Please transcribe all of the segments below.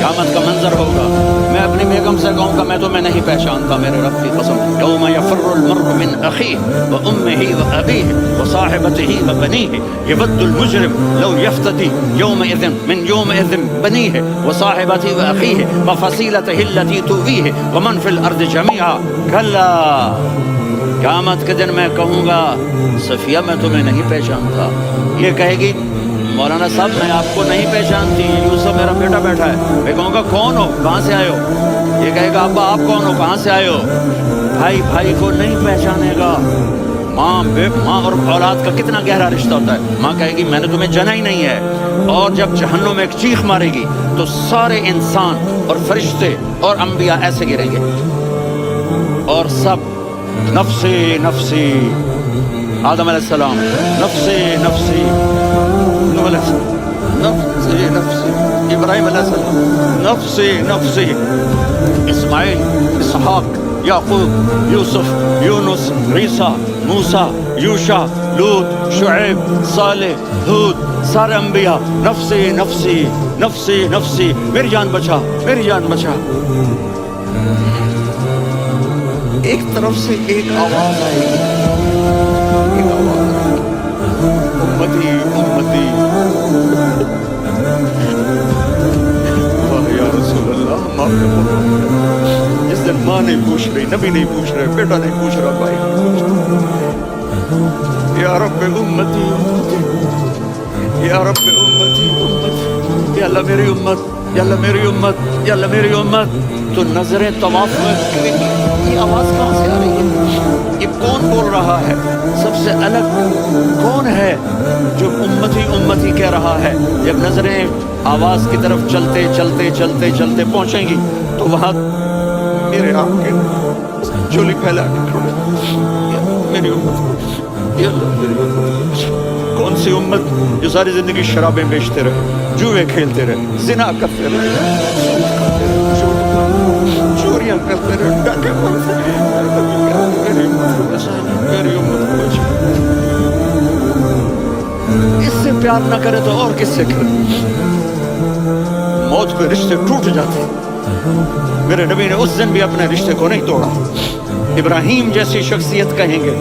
क़यामत का मंजर होगा, मैं अपनी बेगम से कहूँगा मैं तुम्हें नहीं पहचानता मेरे रब की कसम। यौम यफ़िर्रुल मर्अु मिन अख़ीहि व उम्मिहि व अबीहि व साहिबतिहि व बनीहि यवद्दुल मुजरिम लौ यफ़्तदी यौमइज़िन मिन यौमइज़िन बनीहि व साहिबतिहि व अख़ीहि व फ़सीलतिहि अल्लती तुवीहि व मन फ़िल अर्ज़ि जमीआ कल्ला। क़यामत के दिन मैं कहूँगा सफ़िया मैं तुम्हें नहीं पहचानता। ये कहेगी मौलाना साहब मैं आपको नहीं पहचानती, यूसुफ मेरा बेटा बैठा है। मैं कहूँगा कौन हो, कहाँ से आए हो? ये कहेगा अब्बा आप कौन हो, कहाँ से आए हो? भाई भाई को नहीं पहचानेगा। माँ और औलाद का कितना गहरा रिश्ता होता है। माँ कहेगी मैंने तुम्हें जाना ही नहीं है। और जब जहन्नुम में एक चीख मारेगी तो सारे इंसान और फरिश्ते और अंबिया ऐसे गिरेंगे और सब नफ्सी नफ्सी, आदम अलैहिस्सलाम नफ्सी नफ्सी, नूह अलैहिस्सलाम नफ्सी नफ्सी, इब्राहिम अलैहिस्सलाम नफ्सी नफ्सी, इस्माइल, इसहाक, याकूब, यूसुफ, यूनुस, ईसा, मूसा, यूशा, लूत, शुएब, सालेह, हूद, सारे अंबिया नफ्सी नफ्सी नफ्सी नफ्सी, मेरी जान बचा, मेरी जान बचा। एक तरफ से एक आवाज आएगी, एक आवाज आएगी, उम्मती उम्मती। वाह या रसूल अल्लाह, माफ करो। जिस दिन माँ नहीं पूछ रही, नबी नहीं पूछ रहे, बेटा नहीं पूछ रहा, भाई नहीं पूछ रहा, या रब्बे उम्मती उम्मती, या रब्बे उम्मती उम्मती, या अल्लाह मेरी उम्मत, या अल्लाह मेरी उम्मत, या अल्लाह मेरी उम्मत। तो नजरें तवाफ में, ये आवाज़ कहाँ से आ रही है? ये कौन बोल रहा है? सबसे अलग कौन है जो उम्मती उम्मती कह रहा है? जब नजरें आवाज़ की तरफ चलते चलते चलते चलते पहुँचेंगी तो वहाँ मेरे आपके चोली फैला के खड़े, मेरी उम्मत, या अल्लाह मेरी उम्मत। कौन सी उम्मत जो सारी जिंदगी शराबें बेचते रहे, जुए खेलते रहे, जिना करते रहे, चोरियां करते रहे, डाके मारते रहे। मेरी उम्मत को बचा, मेरी उम्मत को बचा। इससे प्यार न करे तो और किससे करे? मौत पे रिश्ते टूट जाते। मेरे नबी ने उस दिन भी अपने रिश्ते को नहीं तोड़ा। इब्राहिम जैसी शख्सियत कहेंगे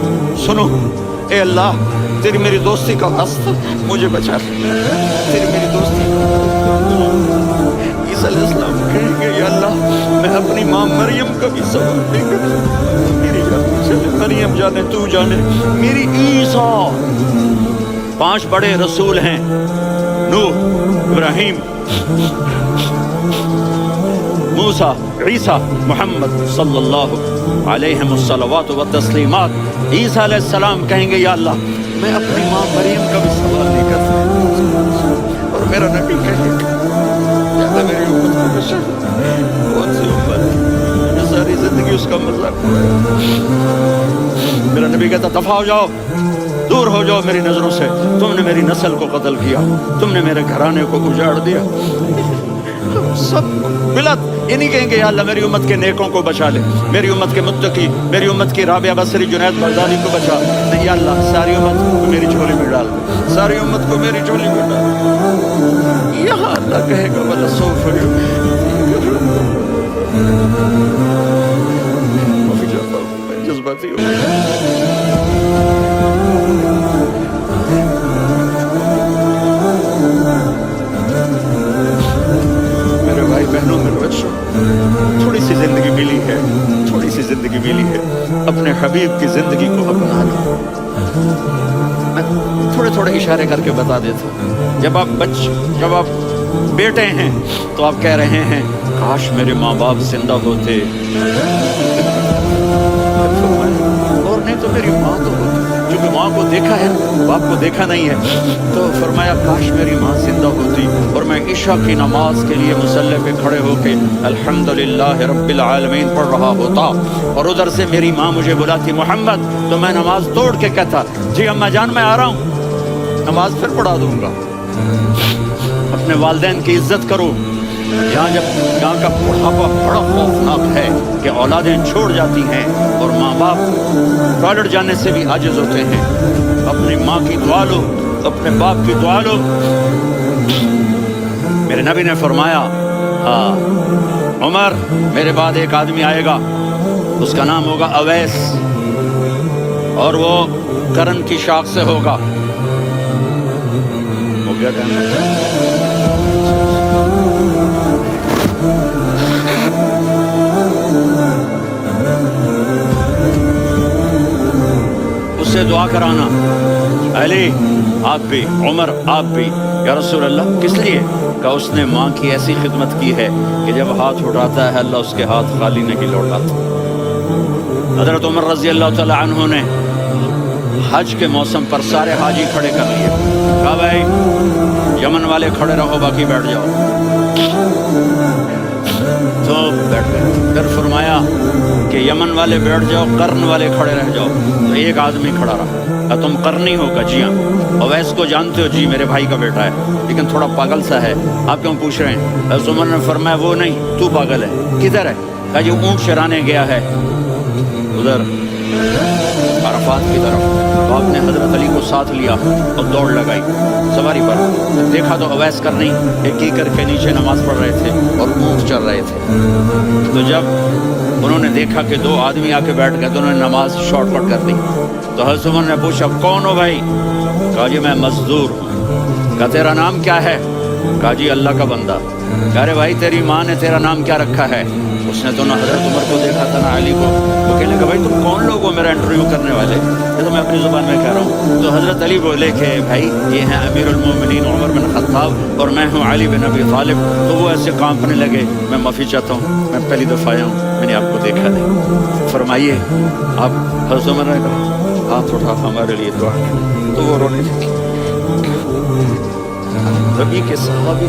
सुनो ए अल्लाह तेरी मेरी दोस्ती का वास्ता मुझे बचा ले, तेरी मेरी दोस्ती। ईसा अलैहिस्सलाम कहेंगे या अल्लाह मैं अपनी माँ मरियम का भी सवाल नहीं करता, मेरी जान चले, मरियम जाने तू जाने मेरी ईसा। 5 बड़े रसूल हैं, नूह, इब्राहिम, मूसा, ईसा, मोहम्मद सल्लल्लाहु अलैहि वसल्लम व तस्लीमात। ईसा अलैहिस्सलाम कहेंगे या अल्लाह मैं अपनी माँ मरियम का भी सवाल नहीं कर सकता। और मेरा नबी कहेगा या अल्लाह मेरी उम्मत को बचा। कौन सी उम्मत जो सारी जिंदगी उसका मजाक उड़ाए? मेरा नबी कहता दफा हो जाओ, दूर हो जाओ मेरी नजरों से, तुमने मेरी नस्ल को कत्ल किया, तुमने मेरे घराने को उजाड़ दिया। सब बिलत ये नहीं कहेंगे या अल्लाह मेरी उम्मत के नेकों को बचा ले, मेरी उम्मत के मुत्तकी, मेरी उम्मत की राबिया बसरी, जुनैद बगदादी को बचा। नहीं या अल्लाह सारी उम्मत को मेरी झोली में डाल, सारी उम्मत को मेरी झोली में डाल। यहाँ अल्लाह कहेगा वाला सौफ जज्बाती हो। बहनों मेरे बच्चों, थोड़ी सी जिंदगी मिली है, थोड़ी सी जिंदगी मिली है, अपने हबीब की जिंदगी को अपना लो। मैं थोड़े थोड़े इशारे करके बता देता हूँ। जब आप बेटे हैं तो आप कह रहे हैं काश मेरे माँ बाप जिंदा होते, और नहीं तो मेरी माँ तो होती, क्योंकि माँ को देखा है बाप को देखा नहीं है। तो फरमाया काश मेरी माँ जिंदा होती और मैं इशा की नमाज के लिए मुसल्ले पे खड़े होके अल्हम्दुलिल्लाह रब्बिल आलमीन पढ़ रहा होता और उधर से मेरी माँ मुझे बुलाती मोहम्मद, तो मैं नमाज तोड़ के कहता जी अम्मा जान मैं आ रहा हूँ, नमाज फिर पढ़ा दूंगा। अपने वालिदैन की इज्जत करो। यहाँ का बुढ़ापा बड़ा खौफनाक है कि औलादें छोड़ जाती हैं और माँ बाप टॉयलेट जाने से भी आजिज होते हैं। अपनी माँ की दुआ लो, अपने बाप की दुआ लो। मेरे नबी ने फरमाया ہاں عمر میرے بعد ایک آدمی آئے گا، اس کا نام ہوگا اویس، اور وہ کرن کی شاخ سے ہوگا۔ ہو گیا ٹائم؟ اس سے دعا کرانا، علی آپ بھی، عمر آپ بھی، یا رسول اللہ کس لیے؟ کہ اس نے ماں کی ایسی خدمت کی ہے کہ جب ہاتھ اٹھاتا ہے اللہ اس کے ہاتھ خالی نہیں لوٹاتا۔ حضرت عمر رضی اللہ تعالی عنہ نے حج کے موسم پر سارے حاجی کھڑے کر لیے، کہا بھائی یمن والے کھڑے رہو، باقی بیٹھ جاؤ۔ تو بیٹھ گئے۔ پھر فرمایا کہ یمن والے بیٹھ جاؤ، قرن والے کھڑے رہ جاؤ۔ تو ایک آدمی کھڑا رہا، کہا تم قرنی ہو؟ کہا جی ہاں۔ اویس کو جانتے ہو؟ جی میرے بھائی کا بیٹا ہے، لیکن تھوڑا پاگل سا ہے، آپ کیوں پوچھ رہے ہیں؟ حضرت عمر نے فرمایا وہ نہیں، تو پاگل ہے۔ کدھر ہے؟ کہا یہ اونٹ چرانے گیا ہے ادھر عرفات کی طرف۔ تو آپ نے حضرت علی کو ساتھ لیا اور دوڑ لگائی سواری پر۔ دیکھا تو اویس کرنی ایک ہی کر کے نیچے نماز پڑھ رہے تھے اور اونٹ چر رہے تھے۔ تو جب انہوں نے دیکھا کہ دو آدمی آ کے بیٹھ گئے تو انہوں نے نماز شارٹ کٹ کر دی۔ تو حضرت عمر نے پوچھا کون ہو بھائی؟ کہا جی میں مزدور ہوں۔ کہا تیرا نام کیا ہے؟ کہا جی اللہ کا بندہ۔ کہا رے بھائی تیری ماں نے تیرا نام کیا رکھا ہے؟ اس نے تو نہ حضرت عمر کو دیکھا تھا نہ علی کو۔ وہ کہنے لگا بھائی تم کون لوگ ہو میرا انٹرویو کرنے والے؟ یہ تو میں اپنی زبان میں کہہ رہا ہوں۔ تو حضرت علی بولے کہ بھائی یہ ہیں امیر المومنین عمر بن خطاب اور میں ہوں علی بن ابی طالب۔ تو وہ ایسے کانپنے لگے، میں معافی چاہتا ہوں، میں پہلی دفعہ آیا ہوں، میں نے آپ کو دیکھا نہیں، فرمائیے آپ۔ حضرت عمر نے کہا ہاتھ اٹھا ہمارے لیے دعا کریں۔ تو وہ رونے لگے۔ نبی کے صحابی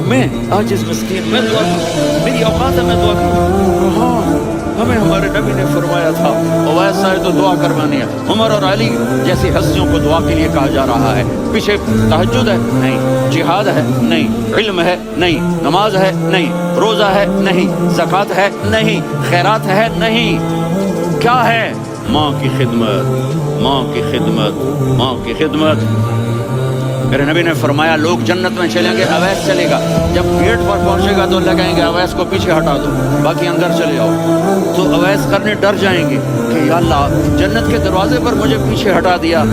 میں آج اس مسکین میں دعا کروں، میری اوقات ہے میں دعا کروں؟ ہاں ہمیں ہمارے نبی نے فرمایا تھا اویس آئے تو دعا کروانی ہے۔ عمر اور علی جیسی ہستیوں کو دعا کے لیے کہا جا رہا ہے۔ پیچھے تہجد ہے؟ نہیں۔ جہاد ہے؟ نہیں۔ علم ہے؟ نہیں۔ نماز ہے؟ نہیں۔ روزہ ہے؟ نہیں۔ زکوٰۃ ہے؟ نہیں۔ خیرات ہے؟ نہیں۔ کیا ہے؟ ماں کی خدمت، ماں کی خدمت، ماں کی خدمت۔ میرے نبی نے فرمایا لوگ جنت میں چلیں گے، اویس چلے گا۔ جب گیٹ پر پہنچے گا تو اللہ کہیں گے اویس کو پیچھے ہٹا دو، باقی اندر چلے جاؤ۔ تو اویس کرنے ڈر جائیں گے کہ یا اللہ جنت کے دروازے پر مجھے پیچھے ہٹا دیا۔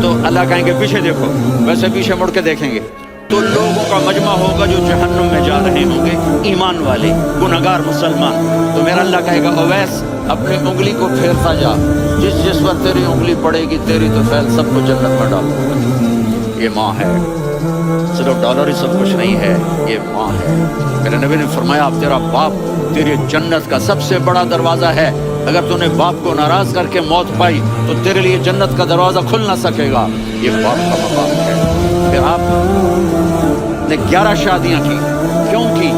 تو اللہ کہیں گے پیچھے دیکھو، ویسے پیچھے مڑ کے دیکھیں گے تو لوگوں کا مجمع ہوگا جو جہنم میں جا رہے ہوں گے، ایمان والے، گنہگار مسلمان۔ تو میرا اللہ کہے گا اویس اپنی انگلی کو پھیرتا جا، جس پر تیری انگلی پڑے گی تیری تو فیل سب کو جنت میں ڈال۔ یہ ماں ہے، صرف ڈالر ہی سب کچھ نہیں ہے، یہ ماں ہے۔ میرے نبی نے فرمایا اب تیرا باپ تیری جنت کا سب سے بڑا دروازہ ہے، اگر تو نے باپ کو ناراض کر کے موت پائی تو تیرے لیے جنت کا دروازہ کھل نہ سکے گا۔ یہ باپ کا مقام ہے۔ پھر آپ نے 11 شادیاں کی، کیوں کی؟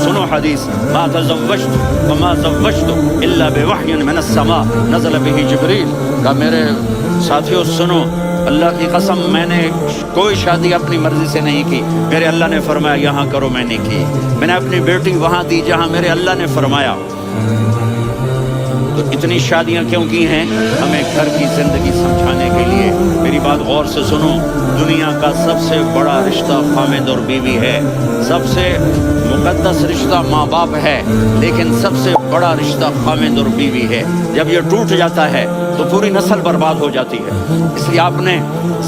سنو حدیث، ما تزوجت وما زوجت الا بوحی من السماء نزل به جبریل۔ کہا میرے ساتھیوں سنو، اللہ کی قسم میں نے کوئی شادی اپنی مرضی سے نہیں کی، میرے اللہ نے فرمایا یہاں کرو، میں نے کی۔ میں نے اپنی بیٹی وہاں دی جہاں میرے اللہ نے فرمایا۔ تو اتنی شادیاں کیوں کی ہیں؟ ہمیں گھر کی زندگی سمجھانے کے لیے۔ میری بات غور سے سنو، دنیا کا سب سے بڑا رشتہ خامد اور بیوی ہے، سب سے مقدس رشتہ ماں باپ ہے، لیکن سب سے بڑا رشتہ خامد اور بیوی ہے۔ جب یہ ٹوٹ جاتا ہے تو پوری نسل برباد ہو جاتی ہے۔ اس لیے آپ نے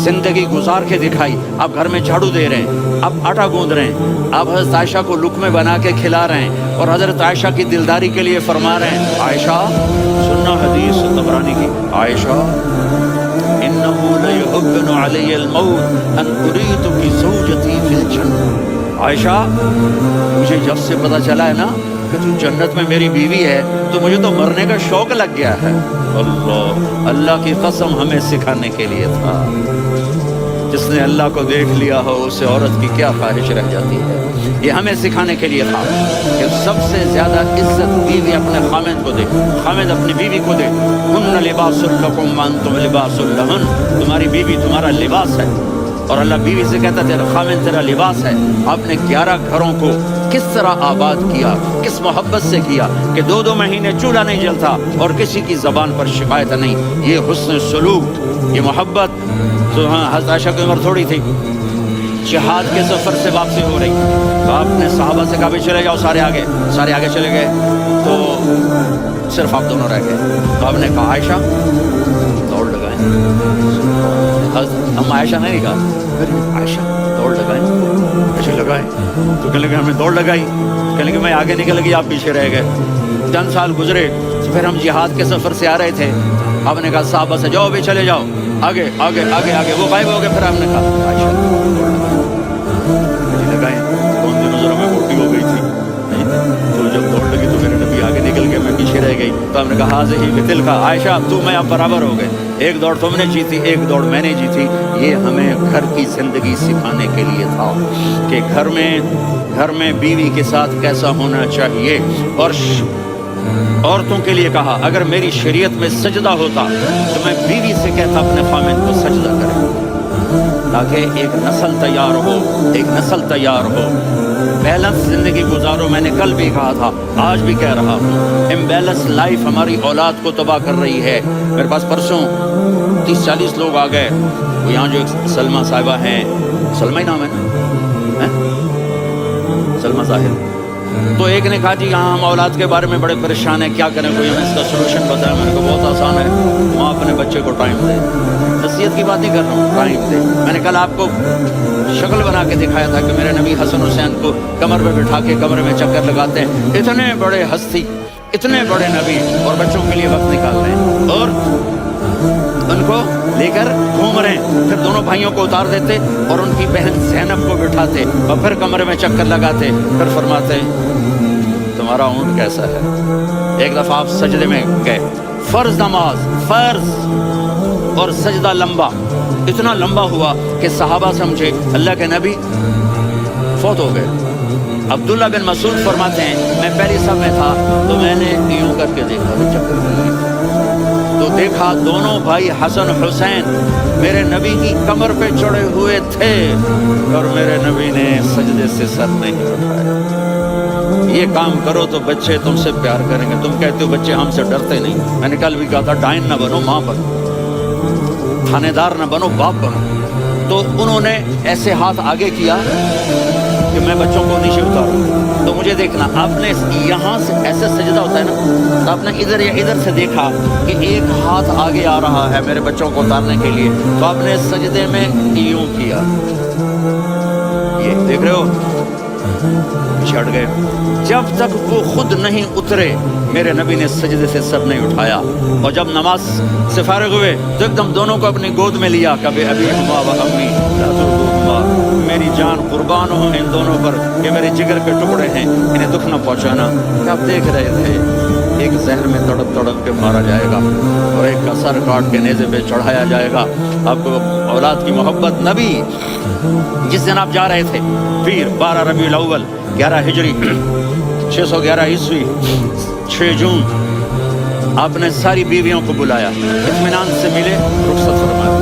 زندگی گزار کے دکھائی۔ آپ گھر میں جھاڑو دے رہے ہیں، آپ آٹا گوندھ رہے ہیں، آپ حضرت عائشہ کو لقمے بنا کے کھلا رہے ہیں اور حضرت عائشہ کی دلداری کے لیے فرما رہے ہیں عائشہ، سننا حدیث طبرانی کی، عائشہ انه لیحبن علی الموت ان اریتک زوجتی فی الجنہ۔ عائشہ مجھے جب سے پتہ چلا ہے نا کہ تو جنت میں میری بیوی ہے تو مجھے تو مرنے کا شوق لگ گیا ہے۔ اللہ کی قسم ہمیں سکھانے کے لیے تھا۔ جس نے اللہ کو دیکھ لیا ہو اسے عورت کی کیا خواہش رہ جاتی ہے۔ یہ ہمیں سکھانے کے لیے تھا کہ سب سے زیادہ عزت بیوی اپنے خامد کو دے، خامد اپنی بیوی کو دے۔ ہن لباس لکم وانتم لباس لہن، تمہاری بیوی تمہارا لباس ہے۔ اور اللہ بیوی سے کہتا تیرا خامد تیرا لباس ہے۔ آپ نے 11 گھروں کو کس طرح آباد کیا، کس محبت سے کیا کہ 2 مہینے چولہا نہیں جلتا اور کسی کی زبان پر شکایت نہیں۔ یہ حسن سلوک، یہ محبت۔ تو ہاں حضرت عائشہ کی عمر تھوڑی تھی، जिहाद के सफ़र से वापसी हो रही, तो आपने सहाबा से कहा भी चले जाओ, सारे आगे चले गए, तो सिर्फ आप दोनों रह गए। तो आपने कहा आयशा, दौड़ लगाएं। हम आयशा नहीं कहा, आयशा दौड़ लगाएं, ऐसे लगाए। तो कहने लगे हमें दौड़ लगाई, कहने लगे मैं आगे निकल गई, आप पीछे रह गए। चंद साल गुजरे, फिर हम जिहाद के सफ़र से आ रहे थे, आपने कहा साहबा से जाओ भी चले जाओ, आगे आगे आगे आगे, वो गायब हो गए। फिर आपने कहा आयशा लगाए। तो उन दिनों जरा मैं मोटी हो गई थी, तो जब दौड़ लगी तो मेरे नबी आगे निकल गए, मैं पीछे रह गई। तो हमने कहा हाज़ ही बितिल का, आयशा तू मैं आप बराबर हो गए, एक दौड़ तुमने जीती, एक दौड़ मैंने जीती। ये हमें घर की ज़िंदगी सिखाने के लिए था कि घर में बीवी के साथ कैसा होना चाहिए। और औरतों के लिए कहा अगर मेरी शरीयत में सजदा होता तो मैं बीवी से कहता अपने खामिद को सजदा करें, ताकि एक नस्ल तैयार हो, बैलेंस ज़िंदगी गुजारो। मैंने कल भी कहा था, आज भी कह रहा हूँ, इम्बैलेंस लाइफ हमारी औलाद को तबाह कर रही है। मेरे पास परसों 30-40 लोग आ गए, वो यहाँ जो एक सलमा साहिबा हैं, सलमा ही नाम है सलमा साहिब, तो एक ने कहा जी यहाँ हम औलाद के बारे में बड़े परेशान हैं, क्या करें, कोई हमें इसका सोल्यूशन बताया। मैंने कहा बहुत आसान है, माँ अपने बच्चे को टाइम दे। नसीहत की बात नहीं कर रहा हूँ, टाइम दे। मैंने कल आपको शक्ल बना के दिखाया था कि मेरे नबी हसन हुसैन को कमर में बिठा के कमरे में चक्कर लगाते हैं। इतने बड़े हस्ती, इतने बड़े नबी, और बच्चों के लिए वक्त निकाल रहे हैं और उनको लेकर घूम रहे हैं। फिर दोनों भाइयों को उतार देते और उनकी बहन ज़ैनब को बिठाते और फिर कमरे में चक्कर लगाते, फिर फरमाते तुम्हारा ऊँट कैसा है। एक दफ़ा आप सजदे में गए, फ़र्ज़ नमाज, फ़र्ज़ और सजदा लंबा, इतना लंबा हुआ कि सहाबा समझे अल्लाह के नबी फौत हो गए। अब्दुल्ला बिन मसूद फरमाते हैं मैं पहली सब में था तो मैंने यूँ करके देखा, तो देखा दोनों भाई हसन हुसैन मेरे नबी की कमर पे चढ़े हुए थे और मेरे नबी ने सजदे से सर नहीं उठाया। ये काम करो तो बच्चे तुमसे प्यार करेंगे। तुम कहते हो बच्चे हमसे डरते नहीं, मैंने कल भी कहा था डाइन ना बनो, माँ बनो, थानेदार ना बनो, बाप बनो। तो उन्होंने ऐसे हाथ आगे किया कि मैं बच्चों को नीचे उतारूं। तो मुझे देखना, आपने यहाँ से ऐसे सजदा होता है ना, तो आपने इधर या इधर से देखा कि एक हाथ आगे आ रहा है मेरे बच्चों को उतारने के लिए, तो आपने सजदे में यूं किया, ये देख रहे हो, पीछे हट गए। जब तक वो खुद नहीं उतरे मेरे नबी ने सजदे से सर नहीं उठाया। और जब नमाज से फारिग हुए तो एकदम दोनों को अपनी गोद में लिया, कभी अभी हुआ व अम्मी ला, मेरी जान कुर्बान हो इन दोनों पर, ये मेरे जिगर के टुकड़े हैं, इन्हें दुख न पहुँचाना। आप देख रहे थे एक जहर में तड़प तड़प के मारा जाएगा और एक का सर काट के नेज़े पे चढ़ाया जाएगा। आपको औलाद की मोहब्बत। नबी जिस दिन आप जा रहे थे, फिर 12 रबीउल अव्वल 11 हिजरी 611 ईस्वी 6 जून आपने सारी बीवियों को बुलाया, इत्मीनान से मिले, रुखसत फरमाया।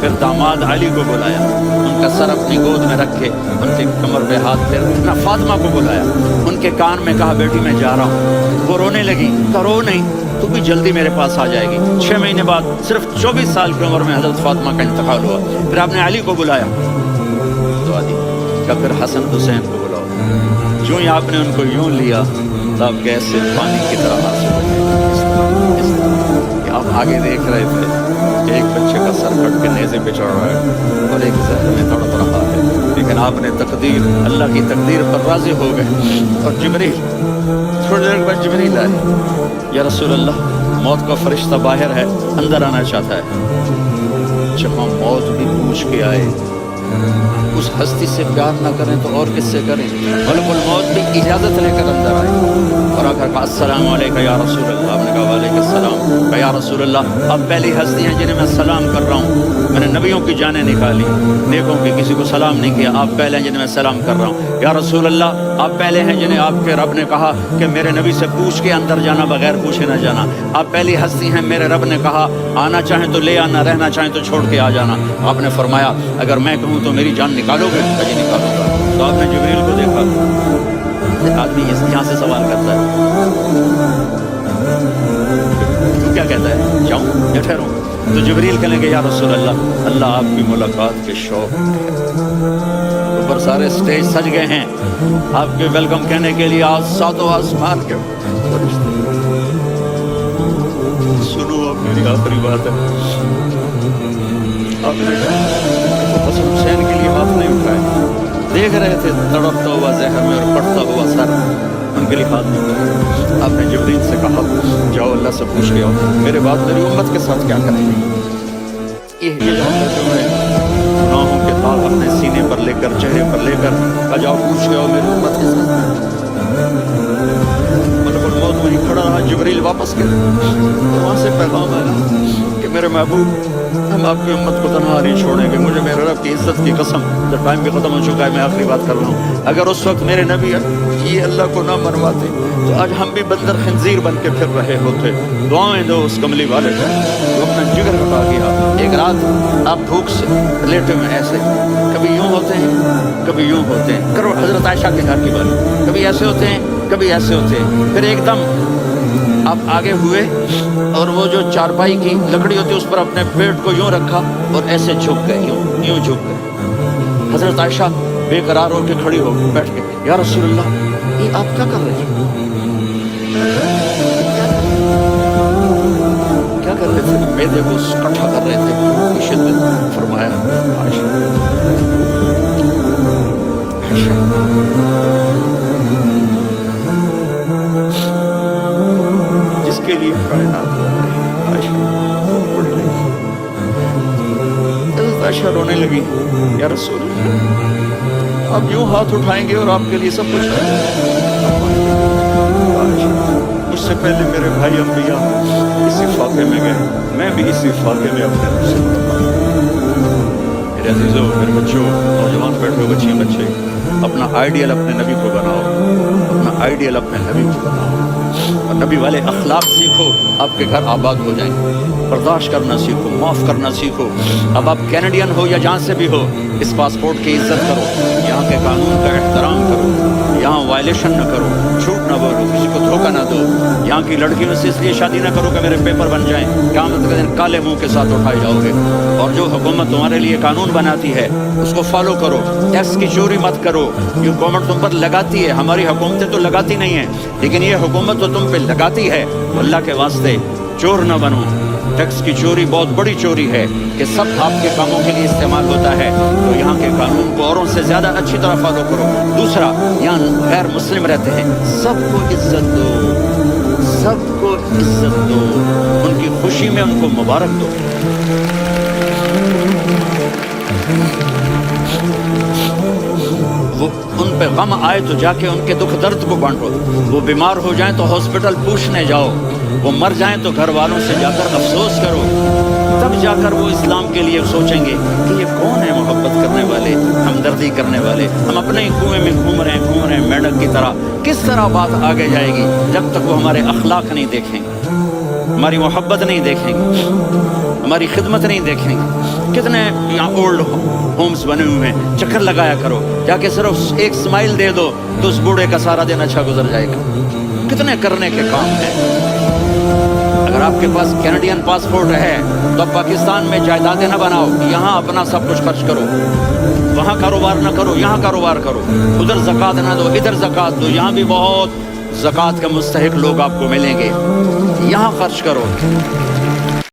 फिर दामाद अली को बुलाया, उनका सर अपनी गोद में रखे, उनके कमर पे हाथ फेर। ना फातिमा को बुलाया, उनके कान में कहा बेटी मैं जा रहा हूँ। वो रोने लगी, तो रो नहीं, तू भी जल्दी मेरे पास आ जाएगी। 6 महीने बाद सिर्फ 24 साल की उम्र में हज़रत फातिमा का इंतकाल हुआ। फिर आपने अली को बुलाया, दुआ दी, कब फिर हसन हुसैन को बुलाओ। जो ही आपने उनको यूं लिया तब गैस से पानी की तरह आंसू आप आगे देख रहे थे, एक बच्चे का सर कट के नेज़े पे चढ़ रहा है और एक जहर में तड़प रहा है, लेकिन आपने तकदीर, अल्लाह की तकदीर पर राज़ी हो गए। और जिब्रील थोड़ी देर के बाद जिब्रील आए, या रसूल अल्लाह मौत का फरिश्ता बाहर है, अंदर आना चाहता है। जब हम मौत भी पूछ के आए, उस हस्ती से प्यार ना करें तो और किससे करें। मलकुल मौत भी इजाज़त लेकर अंदर आए और आकर कहा अस्सलाम वालेकुम या रसूल अल्लाह। आपने कहा वालेकुम सलाम। या रसूल अल्लाह अब पहली हस्ती हैं जिन्हें मैं सलाम कर रहा हूँ, मैंने नबियों की जानें निकाली, नेकों की किसी को सलाम नहीं किया, आप पहले हैं जिन्हें मैं सलाम कर रहा हूँ। या रसूल अल्लाह आप पहले हैं जिन्हें आपके रब ने कहा कि मेरे नबी से पूछ के अंदर जाना, बगैर पूछे ना जाना। आप पहली हस्ती हैं, मेरे रब ने कहा आना चाहें तो ले आना, रहना चाहें तो छोड़ के आ जाना। आपने फरमाया अगर मैं कहूँ तो मेरी जान निकालोगे? अजी निकालूंगा। तो आपने जिब्रील को देखा, आदमी यहाँ से सवाल करता है, तू क्या कहता है, जाऊँ या ठहरूं? تو جبریل کہنے کہ یا رسول اللہ، اللہ آپ کی ملاقات کے شوق، اوپر سارے اسٹیج سج گئے ہیں آپ کے ویلکم کہنے کے لیے، ساتوں آسمان کے سنو اب میری آخری بات ہے۔ آپ نے حسن حسین کے لیے ہاتھ نہیں اٹھائے، دیکھ رہے تھے تڑپتا ہوا زہر میں اور پڑتا ہوا سر، ان کے لیے ہاتھ نہیں اٹھائے۔ آپ نے جبریل سے کہا جاؤ اللہ سے پوچھ کے آؤ میرے بعد میری امت کے ساتھ کیا کریں گے۔ یہ جو میں گناہوں کے داغ اپنے سینے پر لے کر، چہرے پر لے کر جاؤ پوچھ کے آؤ میری امت کے ساتھ۔ ملک الموت وہیں کھڑا رہا، جبریل واپس گئے، وہاں سے پیغام آیا کہ میرے محبوب ہم آپ کی امت کو تنہا نہیں چھوڑیں گے، مجھے میرے رب کی عزت کی قسم، جب ٹائم بھی ختم ہو چکا ہے میں آخری بات کر رہا ہوں، اگر اس وقت میرے نبی یہ اللہ کو نہ منواتے تو آج ہم بھی بندر خنزیر بن کے پھر رہے ہوتے۔ دعائیں دو اس کملی والے کا جو اپنا جگر ہٹا گیا۔ ایک رات آپ بھوک سے لیٹے میں ایسے، کبھی یوں ہوتے ہیں کبھی یوں ہوتے ہیں، کرو حضرت عائشہ کے گھر کی بات، کبھی ایسے ہوتے ہیں کبھی ایسے ہوتے ہیں، پھر ایک دم آپ آگے ہوئے اور وہ جو چارپائی کی لکڑی ہوتی ہے اس پر اپنے پیٹ کو یوں رکھا اور ایسے جھک گئے، یوں جھک گئے۔ حضرت عائشہ بے قرار ہو کے کھڑی ہو بیٹھ کے، یا رسول اللہ یہ آپ کیا کر رہے ہیں؟ کیا کر رہے تھے؟ میدے کو اکٹھا کر رہے تھے۔ شدت فرمایا عائشہ جس کے لیے کائنات عائشہ رونے لگی، یا رسول اللہ آپ یوں ہاتھ اٹھائیں گے اور آپ کے لیے سب کچھ مجھ سے پہلے میرے بھائی انبیاء اسی فاقے میں گئے، میں بھی اسی فاقے میں اپنے رب سے میرے عزیزوں، میرے بچوں، نوجوان بیٹھے بچیاں بچے، اپنا آئیڈیل اپنے نبی کو بناؤ، اپنا آئیڈیل اپنے نبی کو بناؤ اور نبی والے اخلاق سیکھو، آپ کے گھر آباد ہو جائیں گے۔ برداشت کرنا سیکھو، معاف کرنا سیکھو۔ اب آپ کینیڈین ہو یا جہاں سے بھی ہو، اس پاسپورٹ کی عزت کرو، یہاں کے قانون کا احترام کرو، یہاں وائلیشن نہ کرو، جھوٹ نہ بولو، کسی کو دھوکہ نہ دو، یہاں کی لڑکیوں سے اس لیے شادی نہ کرو کہ میرے پیپر بن جائیں، قیامت کے دن کالے منہ کے ساتھ اٹھائے جاؤ گے۔ اور جو حکومت تمہارے لیے قانون بناتی ہے اس کو فالو کرو، ٹیکس کی چوری مت کرو، یہ حکومت تم پر لگاتی ہے، ہماری حکومتیں تو لگاتی نہیں ہیں لیکن یہ حکومت تو تم پہ لگاتی ہے، اللہ کے واسطے چور نہ بنو۔ ٹیکس کی چوری بہت بڑی چوری ہے کہ سب آپ کے کاموں کے لیے استعمال ہوتا ہے، تو یہاں کے قانون کو اوروں سے زیادہ اچھی طرح فالو کرو۔ دوسرا، یہاں غیر مسلم رہتے ہیں، سب کو عزت دو، سب کو عزت دو، ان کی خوشی میں ان کو مبارک دو۔ وہ ان پہ غم آئے تو جا کے ان کے دکھ درد کو بانٹو، وہ بیمار ہو جائیں تو ہاسپٹل پوچھنے جاؤ، وہ مر جائیں تو گھر والوں سے جا کر افسوس کرو، تب جا کر وہ اسلام کے لیے سوچیں گے کہ یہ کون ہے محبت کرنے والے، ہمدردی کرنے والے۔ ہم اپنے ہی کنویں میں گھوم رہے ہیں میڈک کی طرح، کس طرح بات آگے جائے گی جب تک وہ ہمارے اخلاق نہیں دیکھیں گے، ہماری محبت نہیں دیکھیں گے، ہماری خدمت نہیں دیکھیں گے۔ کتنے یہاں اولڈ ہومز بنے ہوئے ہیں، چکر لگایا کرو، جا کے صرف ایک اسمائل دے دو تو اس بوڑھے کا سارا دن اچھا گزر جائے گا۔ کتنے کرنے کے کام ہیں۔ اگر آپ کے پاس کینیڈین پاسپورٹ ہے تو اب پاکستان میں جائیدادیں نہ بناؤ، یہاں اپنا سب کچھ خرچ کرو، وہاں کاروبار نہ کرو، یہاں کاروبار کرو، ادھر زکوٰۃ نہ دو، ادھر زکوٰۃ دو، یہاں بھی بہت زکوٰۃ کا مستحق لوگ آپ کو ملیں گے، یہاں خرچ کرو۔